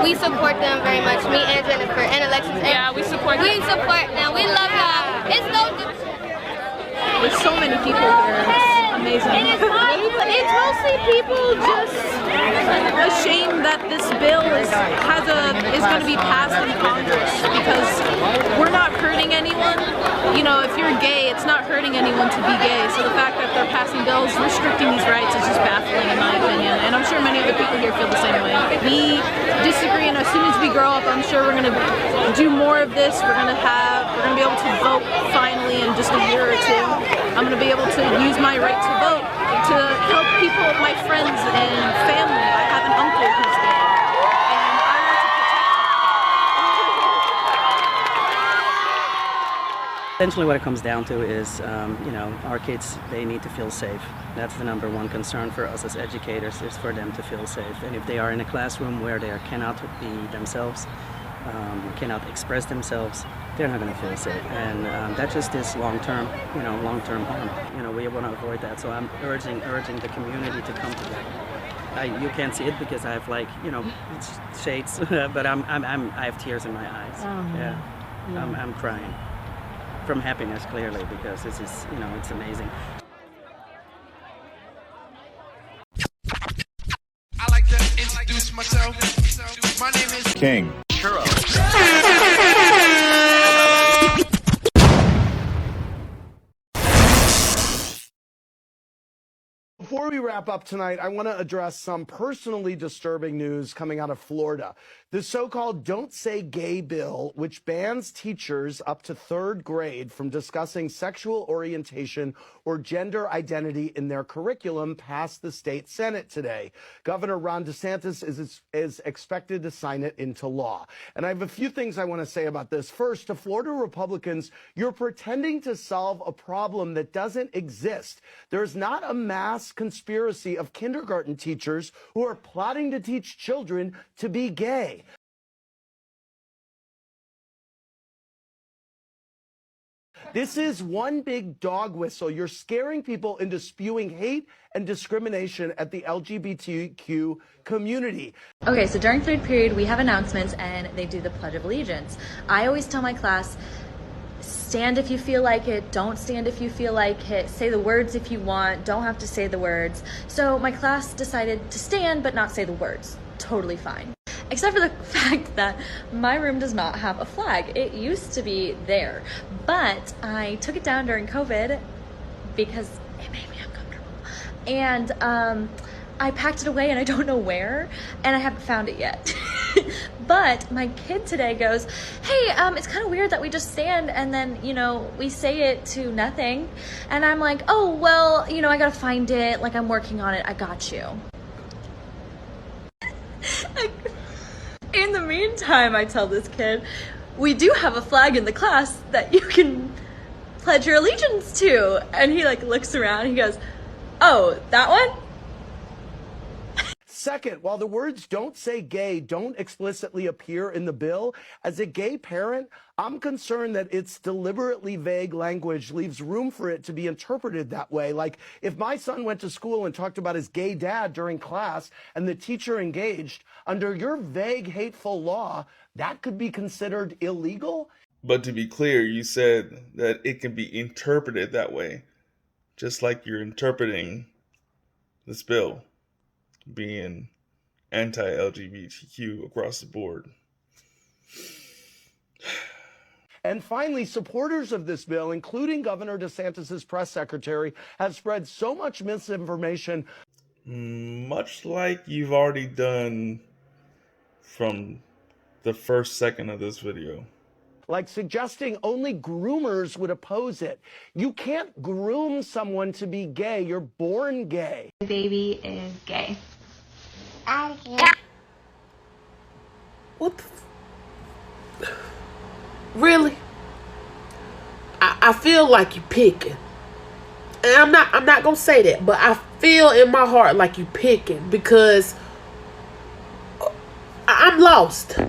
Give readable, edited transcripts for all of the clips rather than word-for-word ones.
we support them very much. Me and Jennifer and Alexis. Yeah, we support them. We support them. We love y'all. It's no. There's so many people here. It's amazing. It's mostly people just ashamed that this bill is going to be passed in Congress because we're not hurting anyone. You know, if you're gay, it's not hurting anyone to be gay. So the fact that they're passing bills restricting these rights is just baffling in my opinion. And I'm sure many other people here feel the same way. We disagree, and as soon as we grow up, I'm sure we're going to do more of this. We're going to be able to vote finally in just a year or two. I'm going to be able to use my right to vote to help people, my friends and family. I have an uncle who's gay, and I want to protect him. Essentially what it comes down to is, you know, our kids, they need to feel safe. That's the number one concern for us as educators, is for them to feel safe. And if they are in a classroom where they cannot be themselves, cannot express themselves, they're not going to feel safe. And that just is long-term harm. You know, we want to avoid that. So I'm urging the community to come together. You can't see it because I have, like, you know, shades, but I have tears in my eyes. Yeah. I'm crying from happiness, clearly, because this is, you know, it's amazing. I like to introduce myself. My name is King. Churro. Before we wrap up tonight, I want to address some personally disturbing news coming out of Florida. The so-called Don't Say Gay bill, which bans teachers up to 3rd grade from discussing sexual orientation or gender identity in their curriculum, passed the state Senate today. Governor Ron DeSantis is expected to sign it into law. And I have a few things I want to say about this. First, to Florida Republicans, you're pretending to solve a problem that doesn't exist. There's not a mass conspiracy of kindergarten teachers who are plotting to teach children to be gay. This is one big dog whistle. You're scaring people into spewing hate and discrimination at the LGBTQ community. Okay, so during 3rd period, we have announcements and they do the Pledge of Allegiance. I always tell my class, stand if you feel like it, don't stand if you feel like it, say the words if you want, don't have to say the words. So my class decided to stand but not say the words. Totally fine. Except for the fact that my room does not have a flag. It used to be there, but I took it down during COVID because it made me uncomfortable. And I packed it away and I don't know where, and I haven't found it yet. But my kid today goes, hey, it's kind of weird that we just stand and then, you know, we say it to nothing. And I'm like, oh, well, you know, I gotta find it. Like, I'm working on it. I got you. In the meantime, I tell this kid, we do have a flag in the class that you can pledge your allegiance to. And he, like, looks around, he goes, oh, that one? Second, while the words "don't say gay" don't explicitly appear in the bill, as a gay parent, I'm concerned that its deliberately vague language leaves room for it to be interpreted that way. Like, if my son went to school and talked about his gay dad during class and the teacher engaged, under your vague, hateful law, that could be considered illegal? But to be clear, you said that it can be interpreted that way, just like you're interpreting this bill being anti-LGBTQ across the board. And finally, supporters of this bill, including Governor DeSantis' press secretary, have spread so much misinformation. Much like you've already done from the first second of this video. Like suggesting only groomers would oppose it. You can't groom someone to be gay. You're born gay. My baby is gay. What the really? I feel like you picking. And I'm not gonna say that, but I feel in my heart like you picking because I'm lost.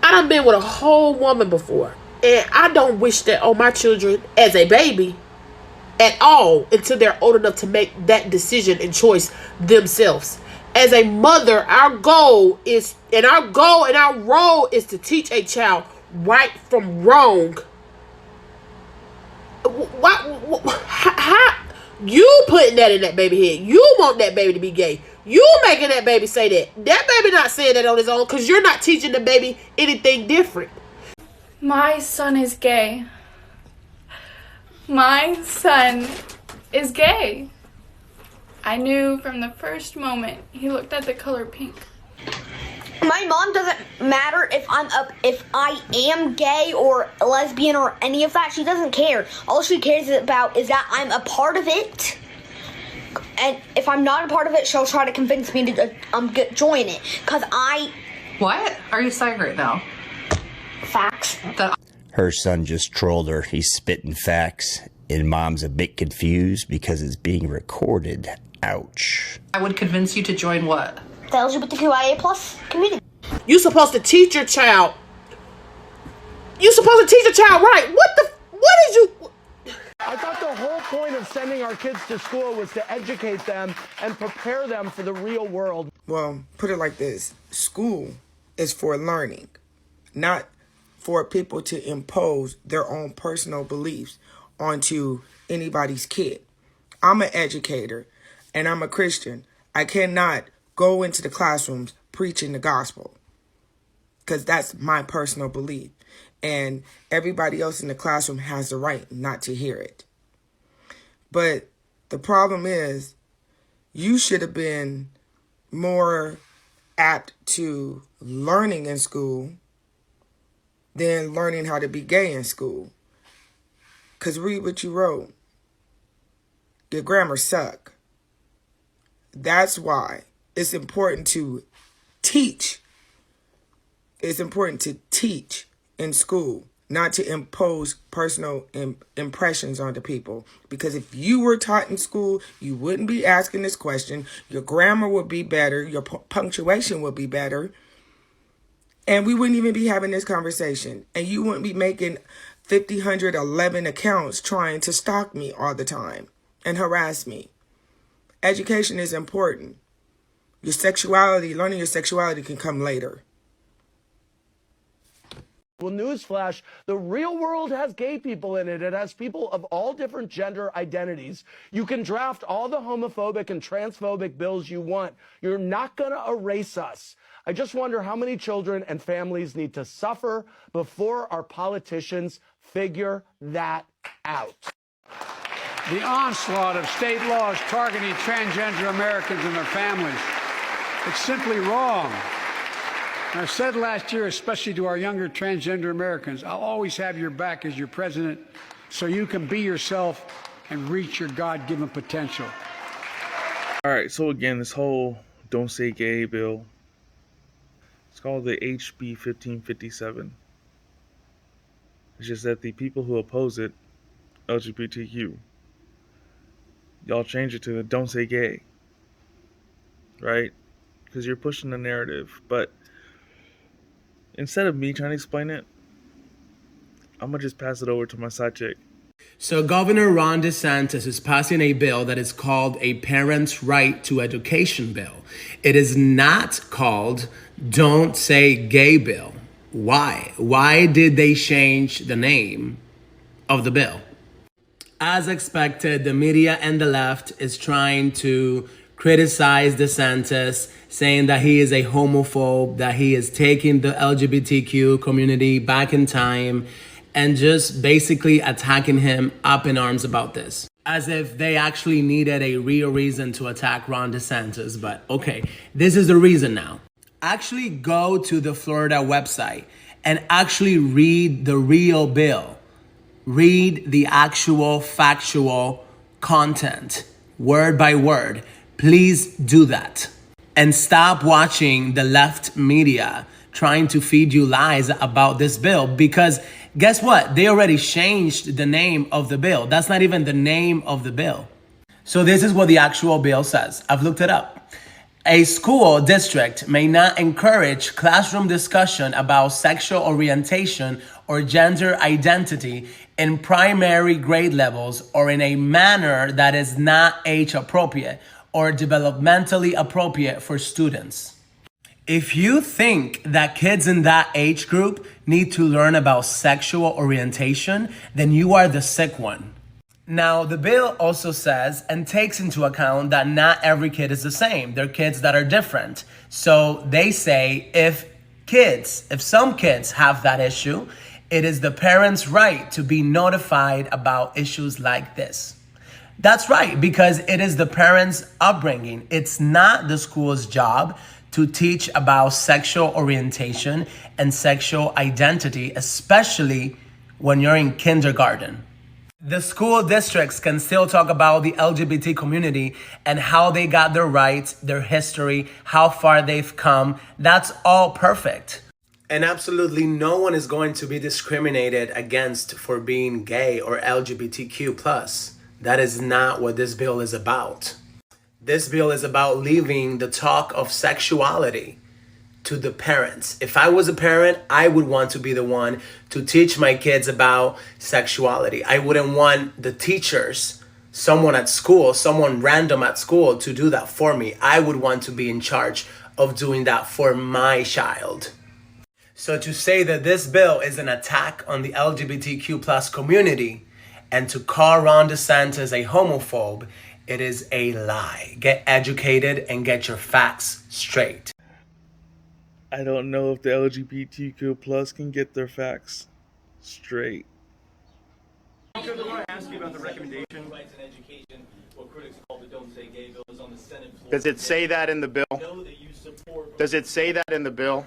I done been with a whole woman before, and I don't wish that on my children as a baby at all until they're old enough to make that decision and choice themselves. as a mother, our goal and our role is to teach a child right from wrong. How you putting that in that baby head? You want that baby to be gay? You making that baby say that? That baby not saying that on his own because you're not teaching the baby anything different. My son is gay. My son is gay. I knew from the first moment he looked at the color pink. My mom doesn't matter if I am gay or lesbian or any of that. She doesn't care. All she cares about is that I'm a part of it. And if I'm not a part of it, she'll try to convince me to join it. Cause What are you saying right now? Facts. Her son just trolled her. He's spitting facts, and mom's a bit confused because it's being recorded. Ouch. I would convince you to join what? The LGBTQIA plus community. You're supposed to teach your child. You're supposed to teach your child right. What did you... I thought the whole point of sending our kids to school was to educate them and prepare them for the real world. Well, put it like this. School is for learning, not for people to impose their own personal beliefs onto anybody's kid. I'm an educator and I'm a Christian. I cannot go into the classrooms preaching the gospel because that's my personal belief. And everybody else in the classroom has the right not to hear it. But the problem is, you should have been more apt to learning in school than learning how to be gay in school. Because read what you wrote. Your grammar suck. That's why it's important to teach. It's important to teach in school, not to impose personal impressions onto people. Because if you were taught in school, you wouldn't be asking this question. Your grammar would be better. Your punctuation would be better. And we wouldn't even be having this conversation. And you wouldn't be making 50, 100, 11 accounts trying to stalk me all the time and harass me. Education is important. Your sexuality, learning your sexuality can come later. Well, newsflash, the real world has gay people in it. It has people of all different gender identities. You can draft all the homophobic and transphobic bills you want. You're not going to erase us. I just wonder how many children and families need to suffer before our politicians figure that out. The onslaught of state laws targeting transgender Americans and their families. It's simply wrong. And I said last year, especially to our younger transgender Americans, I'll always have your back as your president so you can be yourself and reach your God-given potential. All right, so again, this whole Don't Say Gay bill, it's called the HB 1557. It's just that the people who oppose it, LGBTQ, y'all change it to the Don't Say Gay, right? Because you're pushing the narrative. But instead of me trying to explain it, I'm going to just pass it over to my side chick. So Governor Ron DeSantis is passing a bill that is called a Parental Rights to Education bill. It is not called Don't Say Gay bill. Why? Why did they change the name of the bill? As expected, the media and the left is trying to criticize DeSantis, saying that he is a homophobe, that he is taking the LGBTQ community back in time, and just basically attacking him up in arms about this. As if they actually needed a real reason to attack Ron DeSantis. But okay, this is the reason now. Actually go to the Florida website and actually read the real bill. Read the actual factual content, word by word. Please do that. And stop watching the left media trying to feed you lies about this bill, because guess what? They already changed the name of the bill. That's not even the name of the bill. So this is what the actual bill says. I've looked it up. A school district may not encourage classroom discussion about sexual orientation or gender identity in primary grade levels or in a manner that is not age appropriate or developmentally appropriate for students. If you think that kids in that age group need to learn about sexual orientation, then you are the sick one. Now, the bill also says and takes into account that not every kid is the same. There are kids that are different. So they say if some kids have that issue, it is the parents' right to be notified about issues like this. That's right, because it is the parents' upbringing. It's not the school's job to teach about sexual orientation and sexual identity, especially when you're in kindergarten. The school districts can still talk about the LGBT community and how they got their rights, their history, how far they've come. That's all perfect. And absolutely no one is going to be discriminated against for being gay or LGBTQ+. That is not what this bill is about. This bill is about leaving the talk of sexuality to the parents. If I was a parent, I would want to be the one to teach my kids about sexuality. I wouldn't want the teachers, someone at school, someone random at school to do that for me. I would want to be in charge of doing that for my child. So to say that this bill is an attack on the LGBTQ+ community and to call Ron DeSantis a homophobe, it is a lie. Get educated and get your facts straight. I don't know if the LGBTQ plus can get their facts straight. I want to ask you about the recommendation. Rights in Education, what critics call the Don't Say Gay bill, is on the Senate floor. Does it say that in the bill? Does it say that in the bill?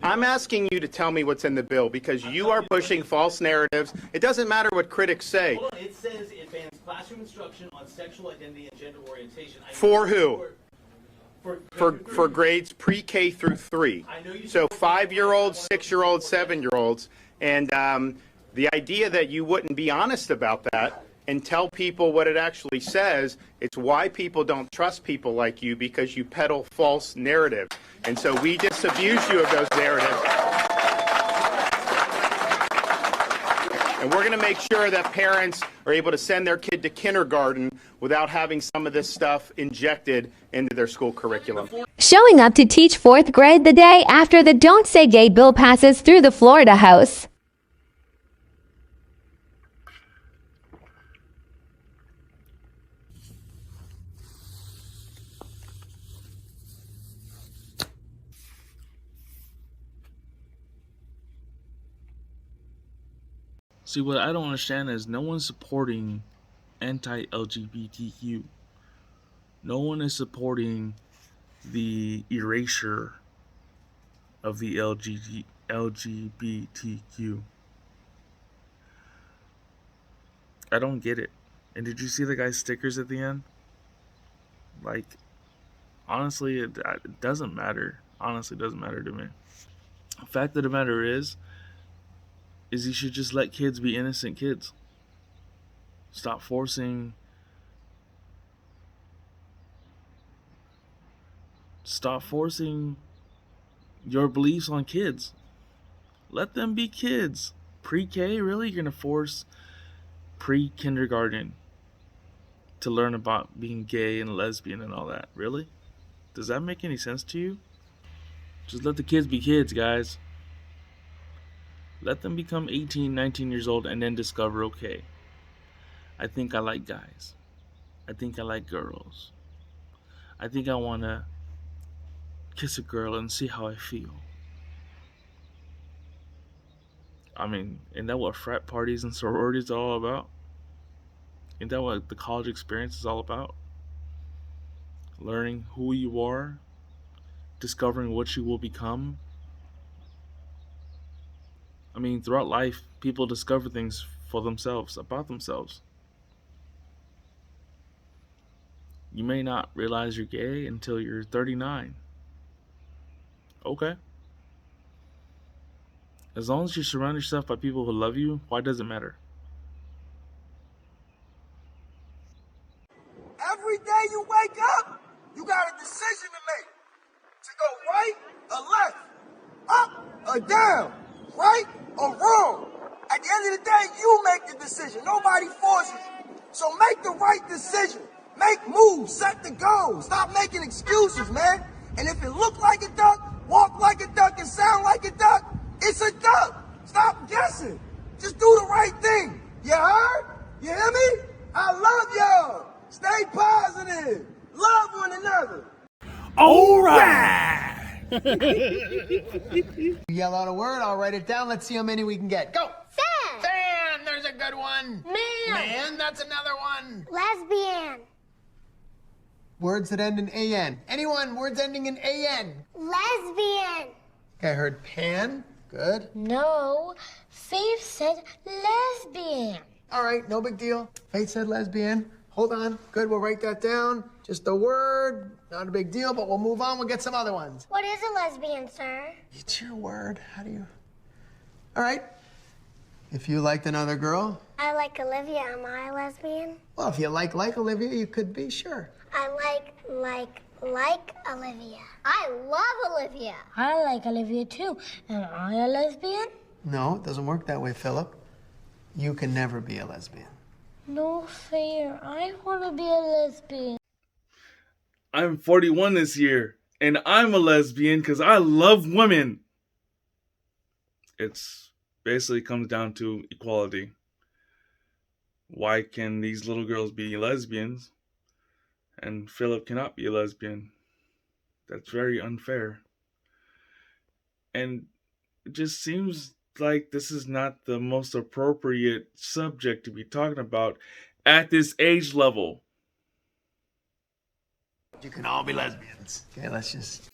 I'm asking you to tell me what's in the bill because you are pushing false narratives. It doesn't matter what critics say. Hold on, it says it bans classroom instruction on sexual identity and gender orientation. For who? For grades pre-K through 3. So 5-year-olds, 6-year-olds, 7-year-olds. And the idea that you wouldn't be honest about that and tell people what it actually says, it's why people don't trust people like you, because you peddle false narratives. And so we disabuse you of those narratives. And we're going to make sure that parents are able to send their kid to kindergarten without having some of this stuff injected into their school curriculum. Showing up to teach 4th grade the day after the Don't Say Gay bill passes through the Florida House. See, what I don't understand is no one's supporting anti-LGBTQ. No one is supporting the erasure of the LGBTQ. I don't get it. And did you see the guy's stickers at the end? Like, honestly, it doesn't matter. Honestly, it doesn't matter to me. The fact of the matter is you should just let kids be innocent kids. Stop forcing your beliefs on kids. Let them be kids. Pre-K, really? You're gonna force pre-kindergarten to learn about being gay and lesbian and all that? Really? Does that make any sense to you? Just let the kids be kids, guys. Let them become 18, 19 years old and then discover, okay, I think I like guys. I think I like girls. I think I want to kiss a girl and see how I feel. I mean, isn't that what frat parties and sororities are all about? Isn't that what the college experience is all about? Learning who you are, discovering what you will become. I mean, throughout life, people discover things for themselves, about themselves. You may not realize you're gay until you're 39. Okay. As long as you surround yourself by people who love you, why does it matter? Every day you wake up, you got a decision to make. To go right or left, up or down, right or wrong. At the end of the day, you make the decision. Nobody forces you. So make the right decision. Make moves, set the goal. Stop making excuses, man. And if it look like a duck, walk like a duck, and sound like a duck, it's a duck. Stop guessing. Just do the right thing. You heard? You hear me? I love y'all. Stay positive. Love one another. All right. Yell out a word, I'll write it down. Let's see how many we can get. Go! Fan! Fan! There's a good one. Man! Man, that's another one. Lesbian. Words that end in AN. Anyone, words ending in AN. Lesbian. Okay, I heard pan. Good. No, Faith said lesbian. All right, no big deal. Faith said lesbian. Hold on. Good, we'll write that down. Just a word. Not a big deal, but we'll move on. We'll get some other ones. What is a lesbian, sir? It's your word. How do you... All right. If you liked another girl... I like Olivia. Am I a lesbian? Well, if you like Olivia, you could be, sure. I like Olivia. I love Olivia. I like Olivia too. Am I a lesbian? No, it doesn't work that way, Philip. You can never be a lesbian. No fair. I want to be a lesbian. I'm 41 this year, and I'm a lesbian because I love women. It's basically comes down to equality. Why can these little girls be lesbians and Philip cannot be a lesbian? That's very unfair. And it just seems like this is not the most appropriate subject to be talking about at this age level. You can all be lesbians. Okay, let's just...